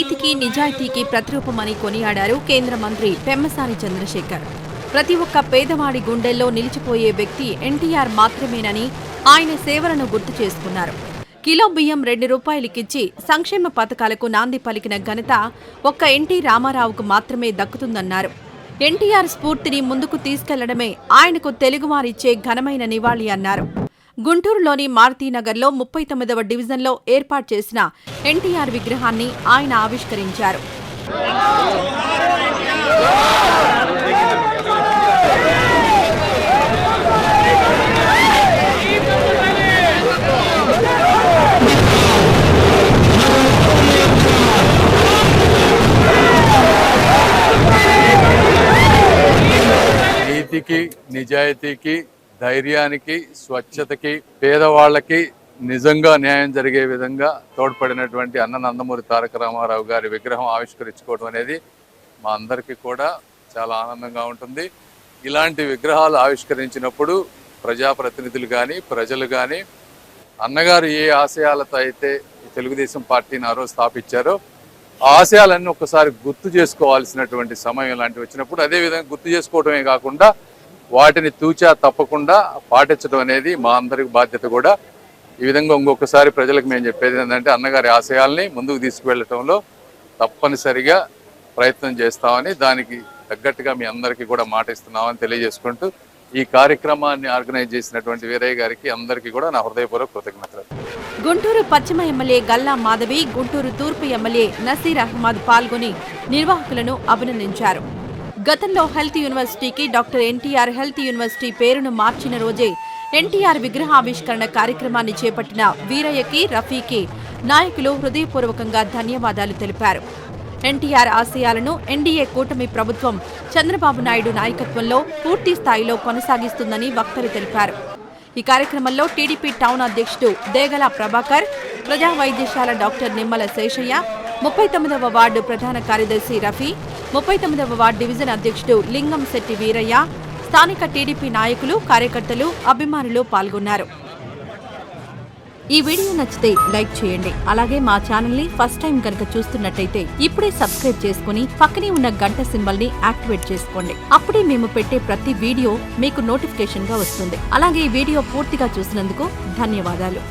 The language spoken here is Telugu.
నీతికి నిజాయితీకి ప్రతిరూపమని కొనియాడారు కేంద్ర మంత్రి పెమ్మసాని చంద్రశేఖర్. ప్రతి ఒక్క పేదవాడి గుండెల్లో నిలిచిపోయే వ్యక్తి ఎన్టీఆర్ మాత్రమేనని ఆయన సేవలను గుర్తు చేసుకున్నారు. కిలో బియ్యం ₹2కిచ్చి సంక్షేమ పథకాలకు నాంది పలికిన ఘనత ఒక్క ఎన్టీ రామారావుకు మాత్రమే దక్కుతుందన్నారు. ఎన్టీఆర్ స్ఫూర్తిని ముందుకు తీసుకెళ్లడమే ఆయనకు తెలుగువారిచ్చే ఘనమైన నివాళి అన్నారు. గుంటూరులోని మారుతీనగర్లో 39వ డివిజన్లో ఏర్పాటు చేసిన ఎన్టీఆర్ విగ్రహాన్ని ఆయన ఆవిష్కరించారు. నీతికి, నిజాయితీకి, ధైర్యానికి, స్వచ్ఛతకి, పేదవాళ్లకి నిజంగా న్యాయం జరిగే విధంగా తోడ్పడినటువంటి అన్న నందమూరి తారక రామారావు గారి విగ్రహం ఆవిష్కరించుకోవడం అనేది మా అందరికీ కూడా చాలా ఆనందంగా ఉంటుంది. ఇలాంటి విగ్రహాలు ఆవిష్కరించినప్పుడు ప్రజాప్రతినిధులు కానీ, ప్రజలు కానీ అన్నగారు ఏ ఆశయాలతో అయితే తెలుగుదేశం పార్టీని ఆ రోజు స్థాపించారో ఆ ఆశయాలన్నీ ఒకసారి గుర్తు చేసుకోవాల్సినటువంటి సమయం ఇలాంటివి వచ్చినప్పుడు అదేవిధంగా గుర్తు చేసుకోవడమే కాకుండా వాటిని తూచా తప్పకుండా పాటించడం అనేది మా అందరి బాధ్యత కూడా. ఈ విధంగా ఇంకొకసారి ప్రజలకు మేము చెప్పేది ఏంటంటే అన్నగారి ఆశయాల్ని ముందుకు తీసుకువెళ్ళటంలో తప్పనిసరిగా ప్రయత్నం చేస్తామని, దానికి తగ్గట్టుగా మీ అందరికీ కూడా మాట ఇస్తున్నామని తెలియజేసుకుంటూ ఈ కార్యక్రమాన్ని ఆర్గనైజ్ చేసినటువంటి వీరయ్య గారికి అందరికీ కూడా నా హృదయపూర్వక కృతజ్ఞతలు. గుంటూరు పశ్చిమ ఎమ్మెల్యే గల్లా మాధవి, గుంటూరు తూర్పు ఎమ్మెల్యే నసీర్ అహ్మద్ పాల్గొని నిర్వాహకులను అభినందించారు. గతంలో హెల్త్ యూనివర్సిటీకి డాక్టర్ ఎన్టీఆర్ హెల్త్ యూనివర్సిటీ పేరును మార్చిన రోజే ఎన్టీఆర్ విగ్రహావిష్కరణ కార్యక్రమాన్ని చేపట్టిన వీరయ్యకి, రఫీకి నాయకులు హృదయపూర్వకంగా ధన్యవాదాలు తెలిపారు. ఎన్టీఆర్ ఆశయాలను ఎన్డీఏ కూటమి ప్రభుత్వం చంద్రబాబు నాయుడు నాయకత్వంలో పూర్తి స్థాయిలో కొనసాగిస్తుందని వక్తలు తెలిపారు. ఈ కార్యక్రమంలో టీడీపీ టౌన్ అధ్యక్షుడు దేగల ప్రభాకర్, ప్రజా వైద్యశాల డాక్టర్ నిమ్మల శేషయ్య, 39వ వార్డు ప్రధాన కార్యదర్శి రఫీ, 39వ వార్డు డివిజన్ అధ్యక్షుడు లింగంశెట్టి వీరయ్య, స్థానిక టీడీపీ నాయకులు, కార్యకర్తలు, అభిమానులు పాల్గొన్నారు. ఈ వీడియో నచ్చితే లైక్ చేయండి. అలాగే మా ఛానల్ ని ఫస్ట్ టైం కనుక చూస్తున్నట్టయితే ఇప్పుడే సబ్స్క్రైబ్ చేసుకుని పక్కనే ఉన్న గంట సింబల్ ని యాక్టివేట్ చేసుకోండి. అప్పుడే మేము పెట్టే ప్రతి వీడియో మీకు నోటిఫికేషన్ గా వస్తుంది. అలాగే ఈ వీడియో పూర్తిగా చూసినందుకు ధన్యవాదాలు.